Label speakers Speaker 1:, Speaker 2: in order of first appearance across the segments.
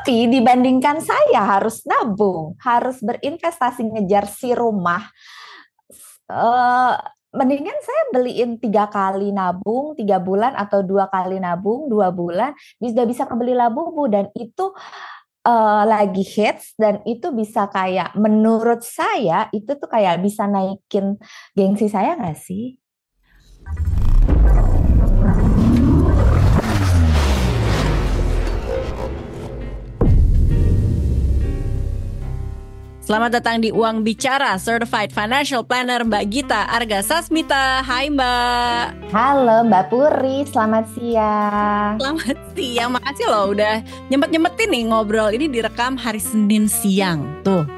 Speaker 1: Tapi dibandingkan saya harus nabung, harus berinvestasi ngejar si rumah, eh, mendingan saya beliin 3 kali nabung 3 bulan atau 2 kali nabung 2 bulan, bisa kebeli Labubu dan itu lagi hits dan itu bisa kayak menurut saya itu tuh kayak bisa naikin gengsi saya nggak sih?
Speaker 2: Selamat datang di Uang Bicara, Certified Financial Planner Mbak Gita Arga Sasmita. Hai Mbak.
Speaker 1: Halo Mbak Puri, selamat siang.
Speaker 2: Selamat siang, makasih loh udah nyempet-nyempetin nih ngobrol. Ini direkam hari Senin siang, tuh.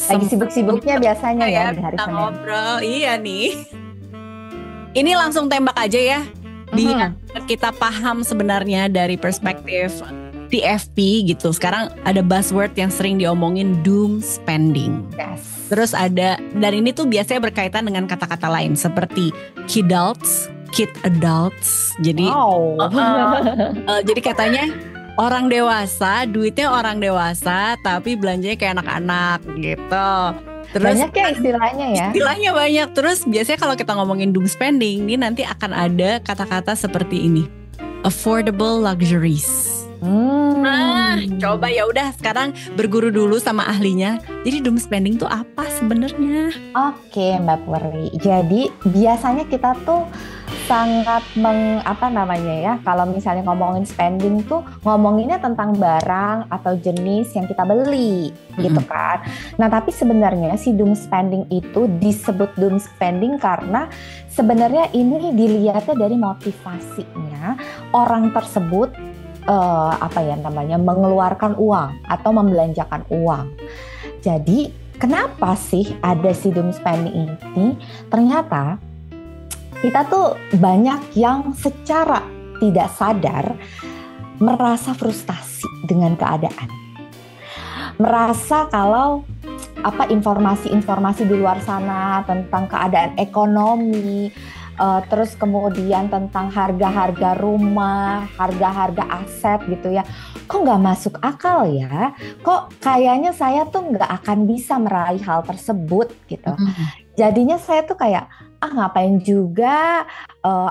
Speaker 1: Lagi sibuk-sibuknya biasanya ya di hari
Speaker 2: kita
Speaker 1: Senin.
Speaker 2: ngobrol, iya nih. Ini langsung tembak aja ya. Biar kita paham sebenarnya dari perspektif TFP gitu. Sekarang ada buzzword yang sering diomongin, doom spending.
Speaker 1: Yes.
Speaker 2: Terus ada, dan ini tuh biasanya berkaitan dengan kata-kata lain seperti kidults, kid adults. Jadi, jadi katanya orang dewasa, duitnya orang dewasa, tapi belanjanya kayak anak-anak gitu. Terus
Speaker 1: banyak ya istilahnya ya.
Speaker 2: Istilahnya banyak. Terus biasanya kalau kita ngomongin doom spending, ini nanti akan ada kata-kata seperti ini, affordable luxuries. Coba ya udah sekarang berguru dulu sama ahlinya. Jadi doom spending tuh apa sebenarnya?
Speaker 1: Oke Mbak Puri. Jadi biasanya kita tuh sangat kalau misalnya ngomongin spending tuh ngomonginnya tentang barang atau jenis yang kita beli gitu kan. Nah tapi sebenarnya si doom spending itu disebut doom spending karena sebenarnya ini dilihatnya dari motivasinya orang tersebut mengeluarkan uang atau membelanjakan uang. Jadi kenapa sih ada si doom spending ini? Ternyata kita tuh banyak yang secara tidak sadar merasa frustasi dengan keadaan. Merasa kalau informasi-informasi di luar sana tentang keadaan ekonomi, terus kemudian tentang harga-harga rumah, harga-harga aset gitu ya, kok nggak masuk akal ya, kok kayaknya saya tuh nggak akan bisa meraih hal tersebut gitu. Jadinya saya tuh kayak, ngapain juga,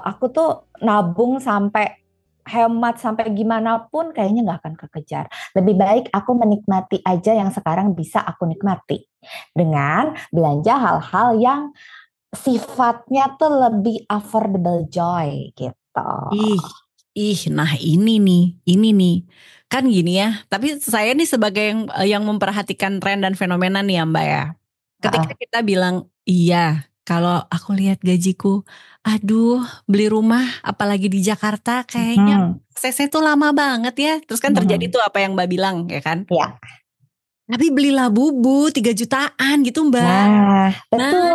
Speaker 1: aku tuh nabung sampai hemat sampai gimana pun kayaknya nggak akan kekejar. Lebih baik aku menikmati aja yang sekarang bisa aku nikmati dengan belanja hal-hal yang sifatnya tuh lebih affordable joy gitu.
Speaker 2: Nah ini nih. Kan gini ya, tapi saya nih sebagai yang memperhatikan tren dan fenomena nih ya Mbak ya. Ketika kita bilang, iya kalau aku lihat gajiku, aduh beli rumah apalagi di Jakarta kayaknya prosesnya tuh lama banget ya. Terus kan terjadi tuh apa yang Mbak bilang ya kan.
Speaker 1: Iya.
Speaker 2: Tapi beli Labubu 3 jutaan gitu Mbak.
Speaker 1: Nah, betul.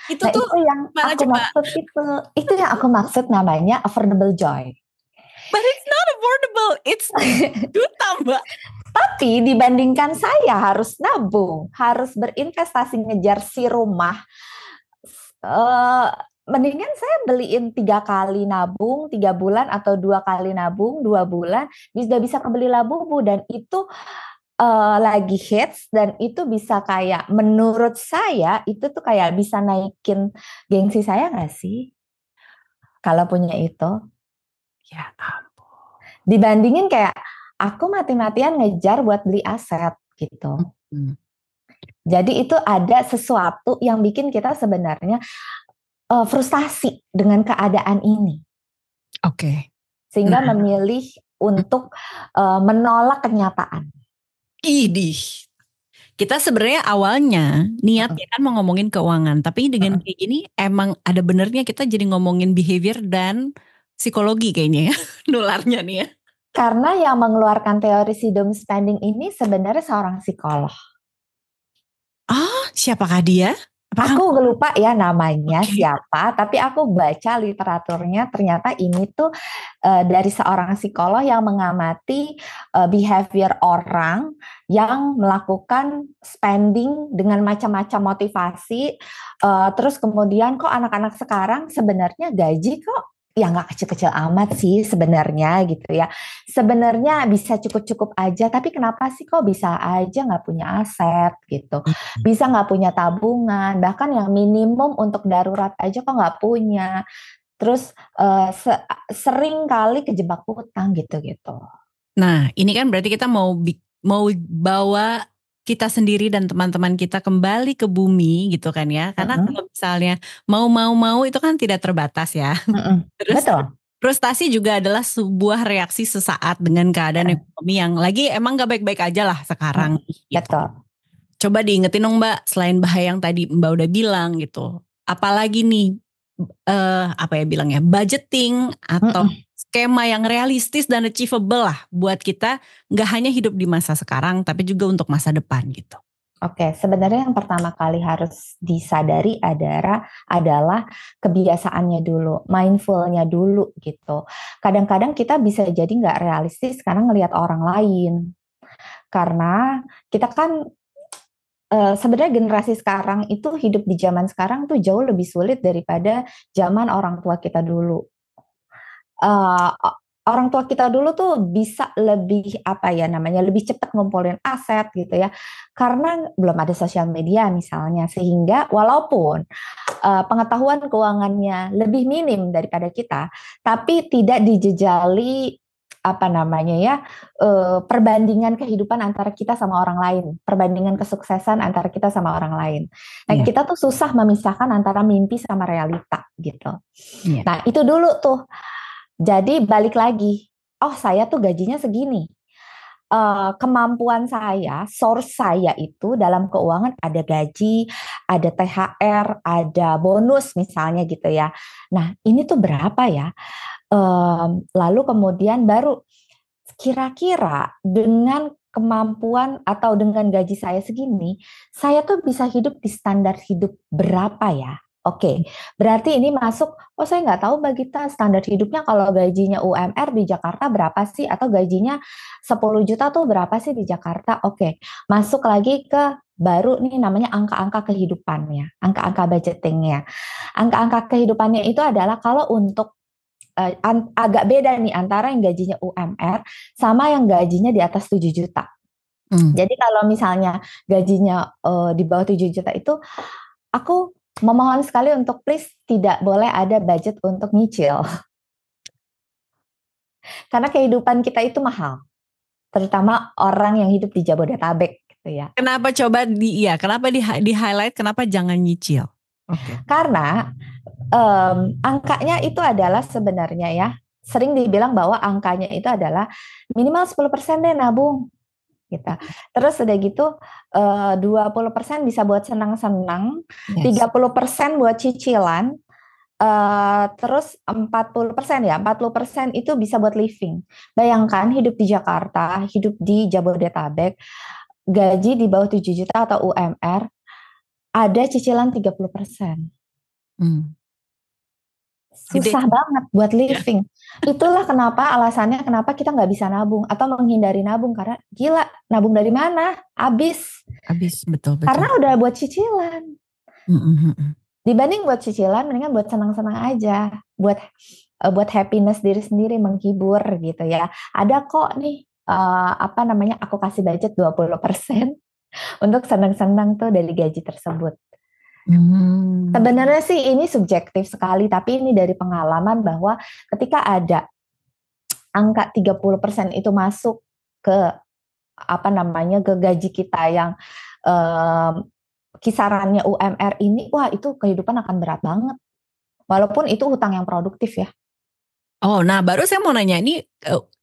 Speaker 2: Itu tuh
Speaker 1: itu yang aku maksud itu yang aku maksud namanya affordable joy.
Speaker 2: But it's not affordable, it's juta Mbak.
Speaker 1: Tapi dibandingkan saya harus nabung, harus berinvestasi ngejar si rumah, mendingan saya beliin 3 kali nabung 3 bulan atau 2 kali nabung 2 bulan, bisa kebeli Labubu dan itu lagi hits dan itu bisa kayak menurut saya itu tuh kayak bisa naikin gengsi saya nggak sih kalau punya itu?
Speaker 2: Ya ampun.
Speaker 1: Dibandingin kayak aku mati-matian ngejar buat beli aset gitu. Jadi itu ada sesuatu yang bikin kita sebenarnya frustasi dengan keadaan ini.
Speaker 2: Oke.
Speaker 1: Sehingga memilih untuk menolak kenyataan.
Speaker 2: Kita sebenarnya awalnya niatnya kan mau ngomongin keuangan, tapi dengan kayak gini emang ada benernya kita jadi ngomongin behavior dan psikologi kayaknya ya, nularnya nih ya.
Speaker 1: Karena yang mengeluarkan teori si doom spending ini sebenarnya seorang psikolog.
Speaker 2: Siapakah dia?
Speaker 1: Aku lupa ya namanya siapa, tapi aku baca literaturnya ternyata ini tuh dari seorang psikolog yang mengamati behavior orang yang melakukan spending dengan macam-macam motivasi, terus kemudian kok anak-anak sekarang sebenarnya gaji kok ya nggak kecil-kecil amat sih sebenarnya gitu ya. Sebenarnya bisa cukup-cukup aja, tapi kenapa sih kok bisa aja nggak punya aset gitu? Bisa nggak punya tabungan, bahkan yang minimum untuk darurat aja kok nggak punya. Terus sering kali kejebak hutang gitu-gitu.
Speaker 2: Nah, ini kan berarti kita mau bawa kita sendiri dan teman-teman kita kembali ke bumi gitu kan ya. Karena
Speaker 1: Mm-mm,
Speaker 2: kalau misalnya mau itu kan tidak terbatas ya.
Speaker 1: mm-mm.
Speaker 2: Terus
Speaker 1: Betul.
Speaker 2: frustasi juga adalah sebuah reaksi sesaat dengan keadaan
Speaker 1: Mm,
Speaker 2: ekonomi yang lagi emang gak baik-baik aja lah sekarang gitu.
Speaker 1: Betul.
Speaker 2: Coba diingetin dong Mbak, selain bahaya yang tadi Mbak udah bilang gitu. Apalagi nih apa ya bilangnya, budgeting atau
Speaker 1: Mm-mm.
Speaker 2: skema yang realistis dan achievable lah buat kita nggak hanya hidup di masa sekarang tapi juga untuk masa depan gitu.
Speaker 1: Oke, sebenarnya yang pertama kali harus disadari adalah kebiasaannya dulu, mindfulnya dulu gitu. Kadang-kadang kita bisa jadi nggak realistis karena ngelihat orang lain. Karena kita kan sebenarnya generasi sekarang itu hidup di zaman sekarang tuh jauh lebih sulit daripada zaman orang tua kita dulu. uh, Orang tua kita dulu tuh bisa lebih apa ya namanya lebih cepat ngumpulin aset gitu ya karena belum ada sosial media misalnya sehingga walaupun pengetahuan keuangannya lebih minim daripada kita tapi tidak dijejali apa namanya ya perbandingan kehidupan antara kita sama orang lain, perbandingan kesuksesan antara kita sama orang lain. Nah,
Speaker 2: Iya.
Speaker 1: kita tuh susah memisahkan antara mimpi sama realita gitu.
Speaker 2: Iya.
Speaker 1: Nah, itu dulu tuh. Jadi balik lagi, oh saya tuh gajinya segini. Kemampuan saya, source saya itu dalam keuangan ada gaji, ada THR, ada bonus misalnya gitu ya. Nah ini tuh berapa ya? Lalu kemudian baru kira-kira dengan kemampuan atau dengan gaji saya segini, saya tuh bisa hidup di standar hidup berapa ya? Oke, berarti ini masuk, oh saya nggak tahu Mbak Gita standar hidupnya kalau gajinya UMR di Jakarta berapa sih? Atau gajinya 10 juta tuh berapa sih di Jakarta? Oke, masuk lagi ke baru nih namanya angka-angka kehidupannya, angka-angka budgetingnya. Angka-angka kehidupannya itu adalah kalau untuk agak beda nih antara yang gajinya UMR sama yang gajinya di atas 7 juta. Jadi kalau misalnya gajinya di bawah 7 juta itu aku memohon sekali untuk please tidak boleh ada budget untuk nyicil. Karena kehidupan kita itu mahal. Terutama orang yang hidup di Jabodetabek gitu ya.
Speaker 2: Kenapa coba kenapa di highlight kenapa jangan nyicil? Oke.
Speaker 1: Karena angkanya itu adalah sebenarnya ya sering dibilang bahwa angkanya itu adalah minimal 10% deh nabung gitu. Terus udah gitu 20% bisa buat senang-senang, 30% buat cicilan, terus 40% ya, 40% itu bisa buat living. Bayangkan hidup di Jakarta, hidup di Jabodetabek, gaji di bawah 7 juta atau UMR, ada cicilan 30%. Susah banget buat living. Itulah kenapa alasannya kenapa kita nggak bisa nabung atau menghindari nabung karena gila nabung dari mana? Habis.
Speaker 2: Betul.
Speaker 1: Karena udah buat cicilan. Dibanding buat cicilan, mendingan buat senang-senang aja, buat happiness diri sendiri, menghibur gitu ya. Ada kok nih apa namanya aku kasih budget 20% untuk senang-senang tuh dari gaji tersebut. Sebenarnya sih ini subjektif sekali, tapi ini dari pengalaman bahwa ketika ada angka 30% itu masuk ke apa namanya ke gaji kita yang kisarannya UMR ini, wah itu kehidupan akan berat banget. Walaupun itu hutang yang produktif ya.
Speaker 2: Oh, nah baru saya mau nanya ini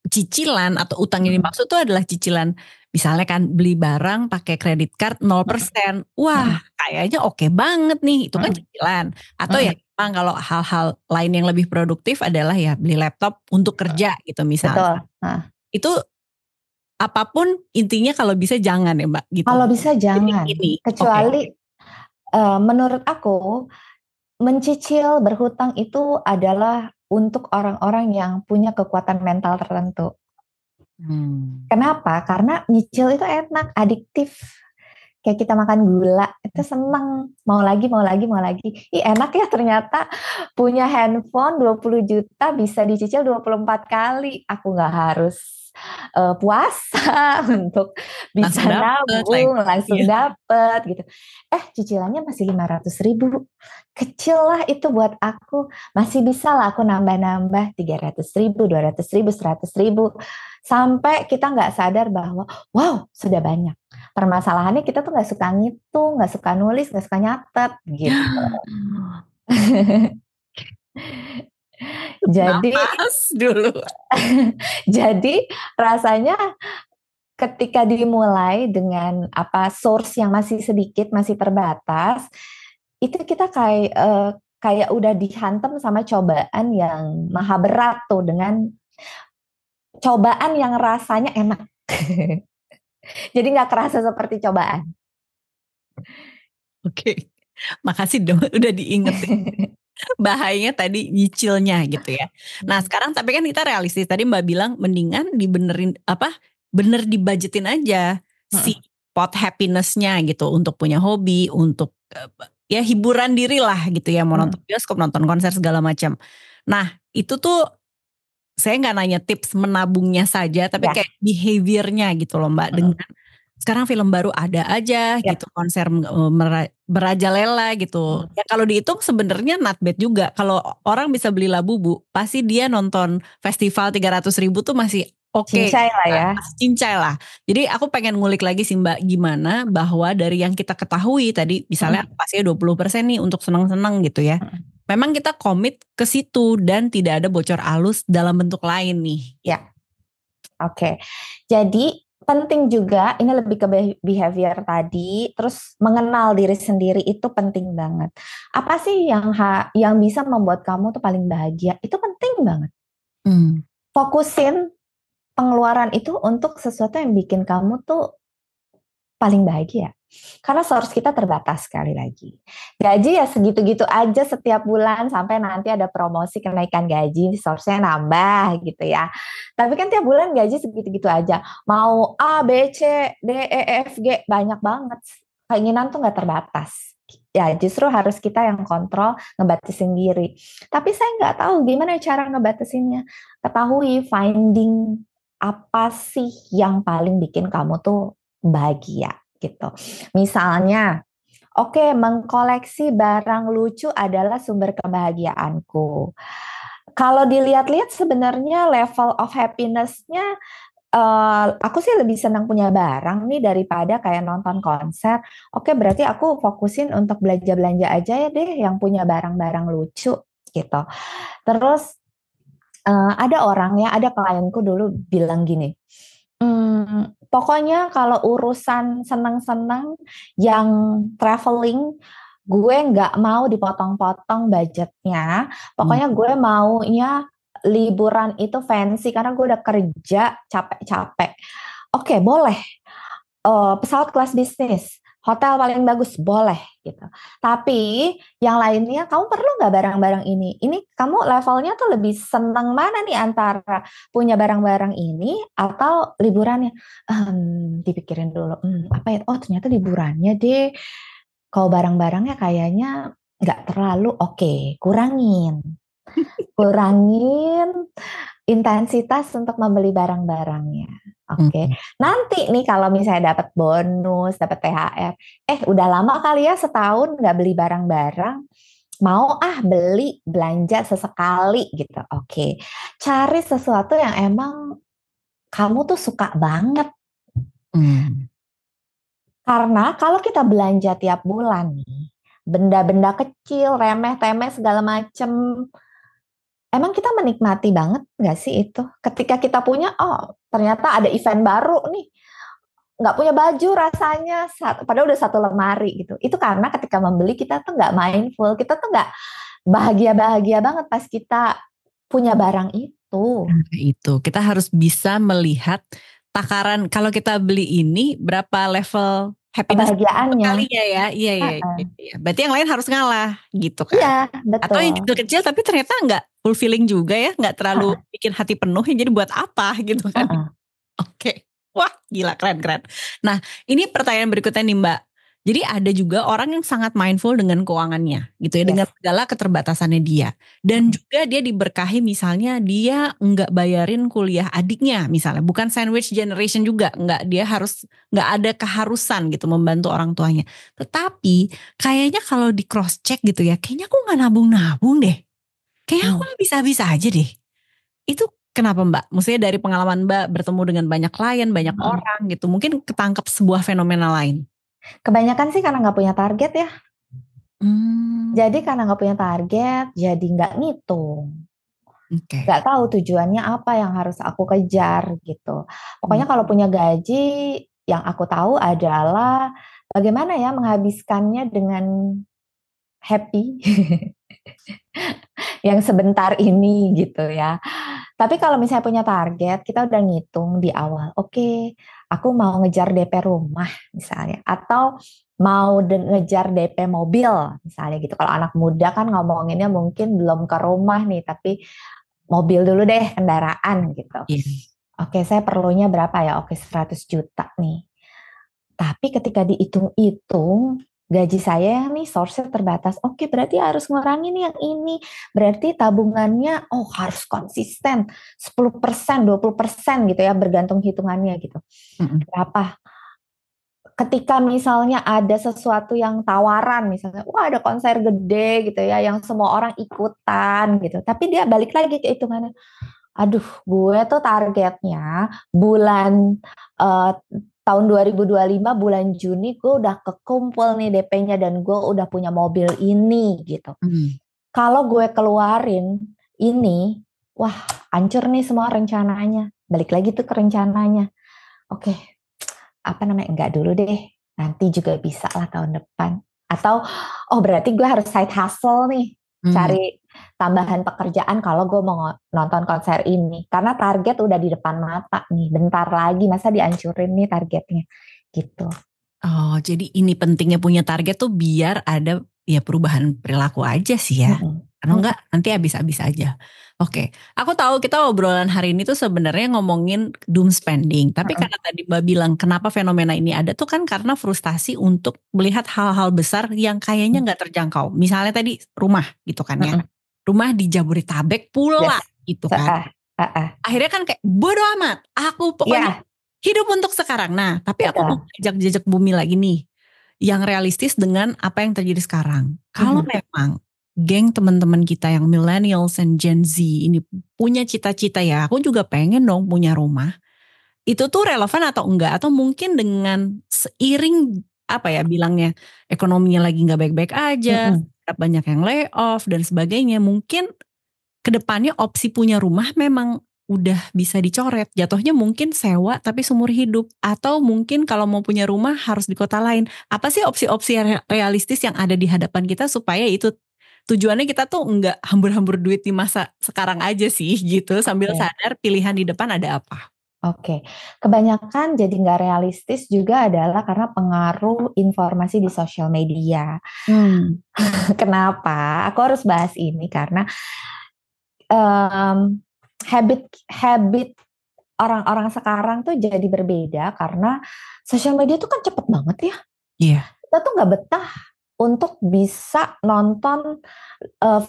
Speaker 2: cicilan atau utang yang dimaksud itu adalah cicilan misalnya kan beli barang pakai kredit card 0%. Wah, kayaknya oke banget nih. Itu kan cicilan. Atau ya memang kalau hal-hal lain yang lebih produktif adalah ya beli laptop untuk kerja gitu misalnya.
Speaker 1: Betul.
Speaker 2: Itu apapun intinya kalau bisa jangan ya Mbak gitu.
Speaker 1: Kalau bisa jangan. Kecuali menurut aku mencicil berhutang itu adalah untuk orang-orang yang punya kekuatan mental tertentu. Kenapa? Karena nyicil itu enak, adiktif. kayak kita makan gula, itu seneng, mau lagi, mau lagi, mau lagi. Ih, enak ya ternyata punya handphone 20 juta bisa dicicil 24 kali. Aku nggak harus puasa untuk bisa
Speaker 2: Langsung dapet like.
Speaker 1: nabung, langsung dapet gitu. Cicilannya masih 500.000. Kecil lah itu buat aku. Masih bisa lah aku nambah-nambah 300.000, 200.000, 100.000. Sampai kita nggak sadar bahwa, wow, sudah banyak. Permasalahannya kita tuh nggak suka ngitung, nggak suka nulis, nggak suka nyatet gitu. Jadi
Speaker 2: napas dulu.
Speaker 1: Jadi rasanya ketika dimulai dengan source yang masih sedikit, masih terbatas, itu kita kayak udah dihantam sama cobaan yang maha berat tuh, dengan cobaan yang rasanya enak. Jadi nggak kerasa seperti cobaan.
Speaker 2: Oke. Makasih dong udah diingetin. Bahayanya tadi nyicilnya gitu ya. Nah sekarang tapi kan kita realistis, tadi Mbak bilang mendingan dibenerin bener dibajetin aja si pot happiness-nya gitu, untuk punya hobi, untuk ya hiburan diri lah gitu ya, mau nonton bioskop, nonton konser segala macam. Nah itu tuh saya nggak nanya tips menabungnya saja, tapi kayak behaviornya gitu loh Mbak. Dengan sekarang film baru ada aja gitu, konser merajalela gitu. Ya kalau dihitung sebenarnya not bad juga. Kalau orang bisa beli Labubu, pasti dia nonton festival 300.000 tuh masih oke.
Speaker 1: Cincai lah ya.
Speaker 2: Cincai lah. Jadi aku pengen ngulik lagi sih Mbak, gimana bahwa dari yang kita ketahui tadi, misalnya pastinya 20% nih untuk senang-senang gitu ya. Memang kita komit ke situ dan tidak ada bocor halus dalam bentuk lain nih.
Speaker 1: Ya, oke. Jadi penting juga, ini lebih ke behavior tadi, terus mengenal diri sendiri itu penting banget. Apa sih yang bisa membuat kamu tuh paling bahagia? Itu penting banget. Fokusin pengeluaran itu untuk sesuatu yang bikin kamu tuh paling bahagia. Karena source kita terbatas, sekali lagi. Gaji ya segitu-gitu aja setiap bulan, sampai nanti ada promosi kenaikan gaji, source-nya nambah gitu ya. Tapi kan tiap bulan gaji segitu-gitu aja. Mau A, B, C, D, E, F, G, banyak banget. Keinginan tuh nggak terbatas. Ya justru harus kita yang kontrol, ngebatasin diri. Tapi saya nggak tahu gimana cara ngebatasinnya. Ketahui, finding apa sih yang paling bikin kamu tuh bahagia gitu. Misalnya, oke, mengkoleksi barang lucu adalah sumber kebahagiaanku. Kalau dilihat-lihat sebenarnya level of happiness-nya, aku sih lebih senang punya barang nih daripada kayak nonton konser. Oke, berarti aku fokusin untuk belanja-belanja aja ya deh yang punya barang-barang lucu gitu. Terus ada klienku dulu bilang gini, pokoknya kalau urusan senang-senang yang traveling, gue nggak mau dipotong-potong budgetnya. Pokoknya gue maunya liburan itu fancy karena gue udah kerja capek-capek. Oke, boleh. Pesawat kelas bisnis, hotel paling bagus, boleh gitu. Tapi yang lainnya kamu perlu nggak barang-barang ini? Ini kamu levelnya tuh lebih senang mana nih, antara punya barang-barang ini atau liburannya? Dipikirin dulu. Apa ya? Oh ternyata liburannya deh. Kalau barang-barangnya kayaknya nggak terlalu oke. Kurangin intensitas untuk membeli barang-barangnya. Oke. Nanti nih kalau misalnya dapat bonus, dapat THR, udah lama kali ya setahun nggak beli barang-barang, mau beli belanja sesekali gitu. Oke. Cari sesuatu yang emang kamu tuh suka banget. Karena kalau kita belanja tiap bulan nih, benda-benda kecil, remeh-temeh segala macem, emang kita menikmati banget nggak sih itu? Ketika kita punya, ternyata ada event baru nih, nggak punya baju rasanya, padahal udah satu lemari gitu. Itu karena ketika membeli kita tuh nggak mindful, kita tuh nggak bahagia-bahagia banget pas kita punya barang itu.
Speaker 2: Itu kita harus bisa melihat takaran kalau kita beli ini berapa level happiness
Speaker 1: kebahagiaannya
Speaker 2: ya. Iya. Berarti yang lain harus ngalah gitu kan.
Speaker 1: Iya, betul.
Speaker 2: Atau yang kecil tapi ternyata nggak fulfilling juga ya, nggak terlalu bikin hati penuh, jadi buat apa gitu kan. Oke. Wah gila, keren. Nah ini pertanyaan berikutnya nih Mbak. Jadi ada juga orang yang sangat mindful dengan keuangannya gitu ya, dengan segala keterbatasannya dia. Dan juga dia diberkahi misalnya dia nggak bayarin kuliah adiknya misalnya, bukan sandwich generation juga, nggak ada keharusan gitu membantu orang tuanya. Tetapi kayaknya kalau di cross check gitu ya, kayaknya aku nggak nabung-nabung deh. Kayaknya aku bisa-bisa aja deh. Itu kenapa Mbak? Maksudnya dari pengalaman Mbak bertemu dengan banyak klien, banyak orang gitu, mungkin ketangkep sebuah fenomena lain.
Speaker 1: Kebanyakan sih karena nggak punya target ya. Jadi karena nggak punya target, jadi nggak ngitung. Nggak tahu tujuannya apa yang harus aku kejar gitu. Pokoknya kalau punya gaji, yang aku tahu adalah bagaimana ya menghabiskannya dengan happy. Yang sebentar ini gitu ya. Tapi kalau misalnya punya target, kita udah ngitung di awal. Oke, aku mau ngejar DP rumah misalnya, atau mau ngejar DP mobil misalnya gitu. Kalau anak muda kan ngomonginnya mungkin belum ke rumah nih, tapi mobil dulu deh, kendaraan gitu. Oke, saya perlunya berapa ya? Oke, 100 juta nih. Tapi ketika dihitung-hitung, gaji saya nih source-nya terbatas. Oke, berarti harus ngurangin yang ini. Berarti tabungannya harus konsisten 10%, 20% gitu ya, bergantung hitungannya gitu. Berapa? Ketika misalnya ada sesuatu yang tawaran, misalnya, wah ada konser gede gitu ya, yang semua orang ikutan gitu. Tapi dia balik lagi ke hitungannya. Aduh, gue tuh targetnya bulan tahun 2025 bulan Juni gue udah kekumpul nih DP-nya dan gue udah punya mobil ini gitu. Kalau gue keluarin ini, wah hancur nih semua rencananya. Balik lagi tuh ke rencananya. Oke, enggak dulu deh. Nanti juga bisa lah tahun depan. Atau, berarti gue harus side hustle nih. Cari tambahan pekerjaan kalau gue mau nonton konser ini. Karena target udah di depan mata nih. Bentar lagi, masa dihancurin nih targetnya. Gitu.
Speaker 2: Oh, jadi ini pentingnya punya target tuh biar ada ya perubahan perilaku aja sih ya. Kalau enggak nanti habis-habis aja. Oke, aku tahu kita obrolan hari ini tuh sebenarnya ngomongin doom spending. Tapi karena tadi Mbak bilang kenapa fenomena ini ada tuh kan karena frustasi untuk melihat hal-hal besar yang kayaknya nggak terjangkau. Misalnya tadi rumah gitu kan ya. Rumah di Jabodetabek pula gitu kan. Akhirnya kan kayak bodo amat. Aku pokoknya hidup untuk sekarang. Nah, tapi aku mau jejak bumi lagi nih. Yang realistis dengan apa yang terjadi sekarang. Kalau memang geng teman-teman kita yang millennials and Gen Z ini punya cita-cita ya, aku juga pengen dong punya rumah. Itu tuh relevan atau enggak? Atau mungkin dengan seiring apa ya bilangnya ekonominya lagi nggak baik-baik aja, banyak yang lay off dan sebagainya. Mungkin kedepannya opsi punya rumah memang udah bisa dicoret. Jatuhnya mungkin sewa tapi seumur hidup. Atau mungkin kalau mau punya rumah harus di kota lain. Apa sih opsi-opsi realistis yang ada di hadapan kita supaya itu tujuannya kita tuh nggak hambur-hambur duit di masa sekarang aja sih gitu. Sambil sadar pilihan di depan ada apa.
Speaker 1: Oke, kebanyakan jadi nggak realistis juga adalah karena pengaruh informasi di sosial media. Kenapa? Aku harus bahas ini karena habit orang-orang sekarang tuh jadi berbeda karena sosial media tuh kan cepet banget ya. Kita tuh nggak betah untuk bisa nonton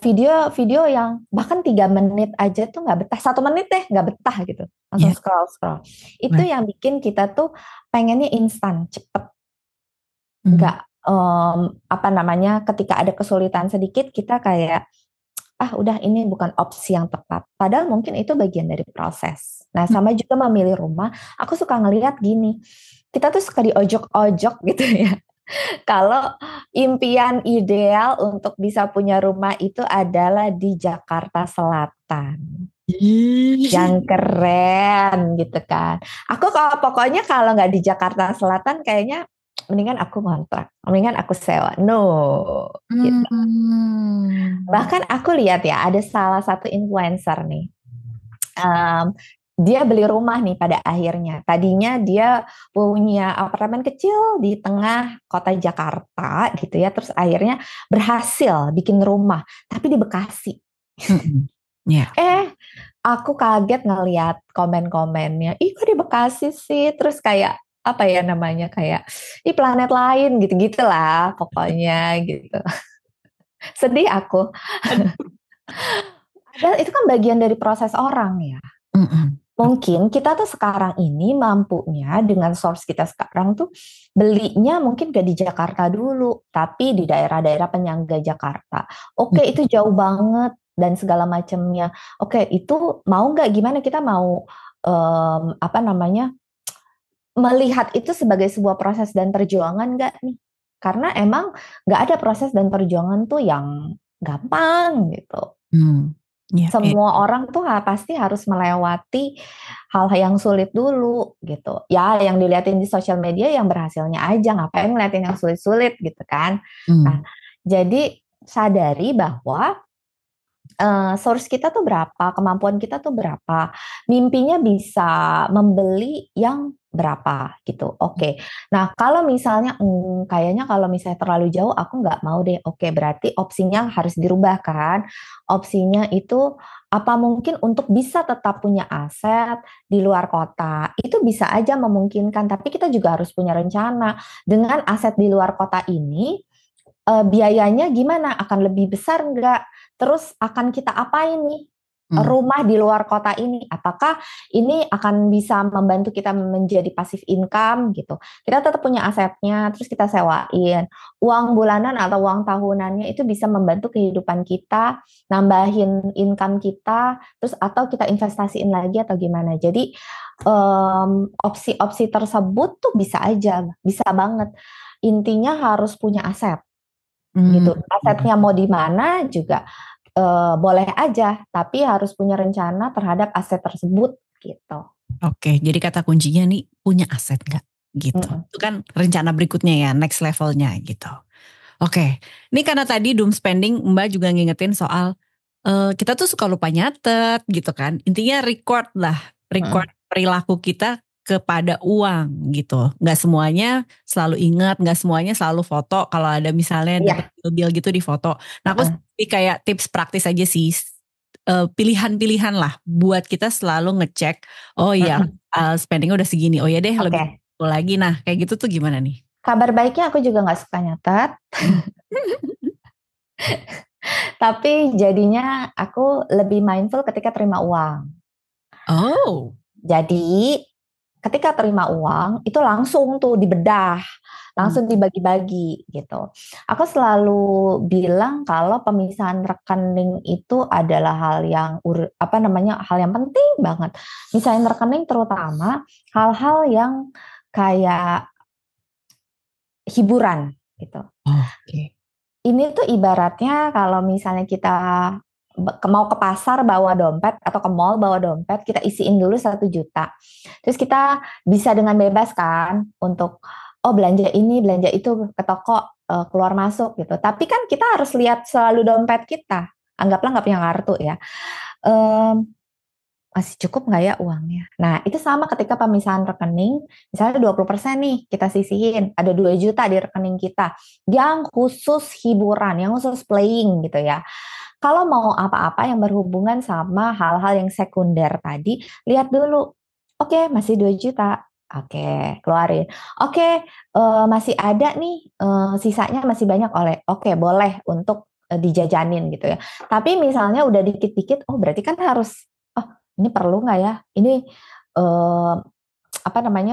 Speaker 1: video yang bahkan 3 menit aja tuh nggak betah. 1 menit deh nggak betah gitu. Langsung scroll. Itu yang bikin kita tuh pengennya instan, cepet. Nggak ketika ada kesulitan sedikit kita kayak udah ini bukan opsi yang tepat. Padahal mungkin itu bagian dari proses. Nah, sama juga memilih rumah, aku suka ngelihat gini. Kita tuh suka diojok-ojok gitu ya. Kalau impian ideal untuk bisa punya rumah itu adalah di Jakarta Selatan. Yang keren gitu kan. Aku pokoknya kalau nggak di Jakarta Selatan kayaknya mendingan aku ngontrak, mendingan aku sewa. No. Gitu. Bahkan aku lihat ya ada salah satu influencer nih. Dia beli rumah nih pada akhirnya. Tadinya dia punya apartemen kecil di tengah kota Jakarta gitu ya. Terus akhirnya berhasil bikin rumah, tapi di Bekasi. Aku kaget ngeliat komen-komennya. Ih kok di Bekasi sih? Terus kayak apa ya namanya, kayak di planet lain gitu-gitu lah pokoknya gitu. Sedih aku. Padahal itu kan bagian dari proses orang ya.
Speaker 2: Mm-mm.
Speaker 1: Mungkin kita tuh sekarang ini mampunya dengan source kita sekarang tuh belinya mungkin gak di Jakarta dulu, tapi di daerah-daerah penyangga Jakarta. Oke, itu jauh banget dan segala macamnya. Oke, itu mau nggak, gimana kita mau apa namanya, melihat itu sebagai sebuah proses dan perjuangan nggak nih? Karena emang nggak ada proses dan perjuangan tuh yang gampang gitu.
Speaker 2: Ya,
Speaker 1: Semua orang tuh pasti harus melewati hal yang sulit dulu gitu. Ya, yang dilihatin di sosial media yang berhasilnya aja, ngapain ngeliatin yang sulit-sulit gitu kan. Nah, jadi sadari bahwa source kita tuh berapa, kemampuan kita tuh berapa, mimpinya bisa membeli yang berapa gitu. Oke. Nah, kalau misalnya kayaknya kalau misalnya terlalu jauh aku nggak mau deh. Oke, berarti opsinya harus dirubah kan. Opsinya itu apa mungkin untuk bisa tetap punya aset di luar kota. Itu bisa aja memungkinkan, tapi kita juga harus punya rencana. Dengan aset di luar kota ini biayanya gimana? Akan lebih besar nggak? Terus akan kita apain nih? Rumah di luar kota ini, apakah ini akan bisa membantu kita menjadi passive income gitu? Kita tetap punya asetnya, terus kita sewain. Uang bulanan atau uang tahunannya itu bisa membantu kehidupan kita, nambahin income kita, terus atau kita investasiin lagi atau gimana. Jadi opsi-opsi tersebut tuh bisa aja, bisa banget. Intinya harus punya aset gitu. Asetnya mau di mana juga boleh aja, tapi harus punya rencana terhadap aset tersebut gitu.
Speaker 2: Oke, jadi kata kuncinya nih punya aset nggak gitu. Itu kan rencana berikutnya ya, next levelnya gitu. Oke, ini karena tadi doom spending Mbak juga ngingetin soal kita tuh suka lupa nyatet gitu kan. Intinya record perilaku kita kepada uang gitu. Nggak semuanya selalu ingat, nggak semuanya selalu foto. Kalau ada misalnya dapat bil gitu di foto. Nah aku kayak tips praktis aja sih. Pilihan-pilihan lah buat kita selalu ngecek. Oh iya, spendingnya udah segini. Oh ya deh lebih lagi. Nah kayak gitu tuh gimana nih?
Speaker 1: Kabar baiknya aku juga nggak suka nyatet. Tapi jadinya aku lebih mindful ketika terima uang.
Speaker 2: Oh.
Speaker 1: Jadi ketika terima uang itu langsung tuh dibedah, langsung dibagi-bagi gitu. Aku selalu bilang kalau pemisahan rekening itu adalah hal yang hal yang penting banget. Misahin rekening terutama hal-hal yang kayak hiburan gitu.
Speaker 2: Oke.
Speaker 1: Ini tuh ibaratnya kalau misalnya kita mau ke pasar bawa dompet atau ke mall bawa dompet, kita isiin dulu 1 juta. Terus kita bisa dengan bebas kan untuk belanja ini, belanja itu ke toko keluar masuk gitu. Tapi kan kita harus lihat selalu dompet kita. Anggaplah nggak punya kartu ya. Masih cukup nggak ya uangnya? Nah, itu sama ketika pemisahan rekening, misalnya 20% nih kita sisihin, ada 2 juta di rekening kita, yang khusus hiburan, yang khusus playing gitu ya. Kalau mau apa-apa yang berhubungan sama hal-hal yang sekunder tadi, lihat dulu, oke, masih 2 juta, oke, keluarin. Oke, masih ada nih, sisanya masih banyak, oke, boleh untuk dijajanin gitu ya. Tapi misalnya udah dikit-dikit, berarti kan harus, ini perlu nggak ya? Ini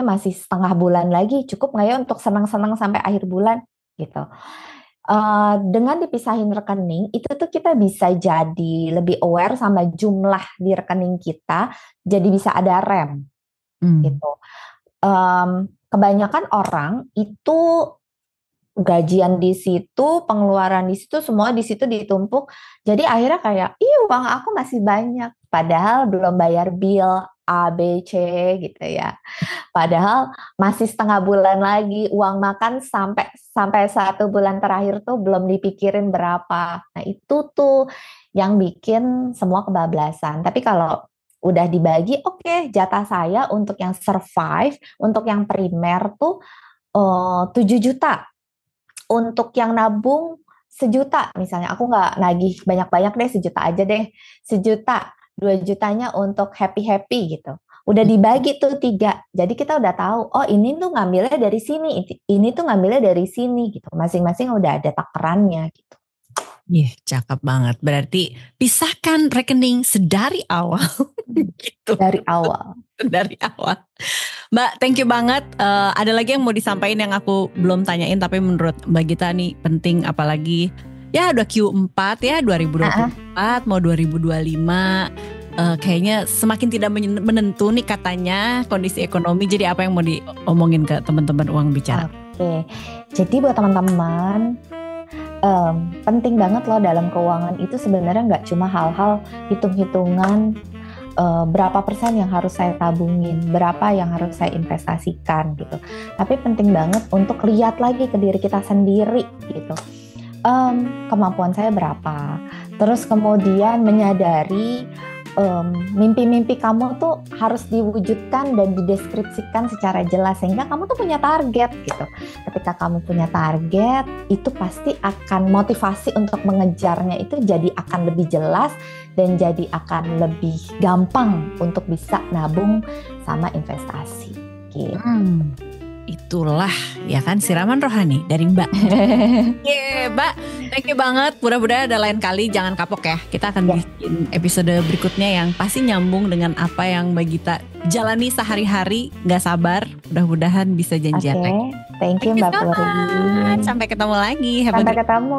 Speaker 1: masih setengah bulan lagi, cukup nggak ya untuk senang-senang sampai akhir bulan gitu. Dengan dipisahin rekening itu tuh kita bisa jadi lebih aware sama jumlah di rekening kita, jadi bisa ada rem gitu. Kebanyakan orang itu gajian di situ, pengeluaran di situ, semua di situ ditumpuk. Jadi akhirnya kayak, uang aku masih banyak. Padahal belum bayar bill A, B, C gitu ya. Padahal masih setengah bulan lagi, uang makan sampai 1 bulan terakhir tuh belum dipikirin berapa. Nah itu tuh yang bikin semua kebablasan. Tapi kalau udah dibagi, oke, jatah saya untuk yang survive, untuk yang primer tuh 7 juta. Untuk yang nabung 1 juta misalnya, aku nggak nagih banyak-banyak deh, 1 juta aja deh, 1 juta, 2 jutanya untuk happy-happy gitu. Udah dibagi tuh 3. Jadi kita udah tahu, oh ini tuh ngambilnya dari sini, ini tuh ngambilnya dari sini gitu. Masing-masing udah ada takarannya gitu.
Speaker 2: Iya, cakep banget. Berarti pisahkan rekening sedari awal gitu.
Speaker 1: Dari awal.
Speaker 2: Dari awal. Mbak, thank you banget. Ada lagi yang mau disampaikan yang aku belum tanyain tapi menurut Mbak Gita nih penting, apalagi ya udah Q4 ya 2024 mau 2025. Kayaknya semakin tidak menentu nih katanya kondisi ekonomi. Jadi apa yang mau diomongin ke teman-teman uang bicara?
Speaker 1: Oke. Jadi buat teman-teman, penting banget loh dalam keuangan itu sebenarnya nggak cuma hal-hal hitung-hitungan berapa persen yang harus saya tabungin, berapa yang harus saya investasikan gitu. Tapi penting banget untuk lihat lagi ke diri kita sendiri gitu. Kemampuan saya berapa? Terus kemudian menyadari mimpi-mimpi kamu tuh harus diwujudkan dan dideskripsikan secara jelas sehingga kamu tuh punya target gitu. Ketika kamu punya target, itu pasti akan motivasi untuk mengejarnya itu jadi akan lebih jelas dan jadi akan lebih gampang untuk bisa nabung sama investasi gitu.
Speaker 2: Itulah ya kan siraman rohani dari Mbak. Mbak, thank you banget. Mudah-mudahan ada lain kali, jangan kapok ya. Kita akan bikin episode berikutnya yang pasti nyambung dengan apa yang Mbak Gita jalani sehari-hari. Gak sabar, mudah-mudahan bisa janjian lagi.
Speaker 1: Thank you Mbak Puri.
Speaker 2: Sampai ketemu lagi.
Speaker 1: Sampai ketemu.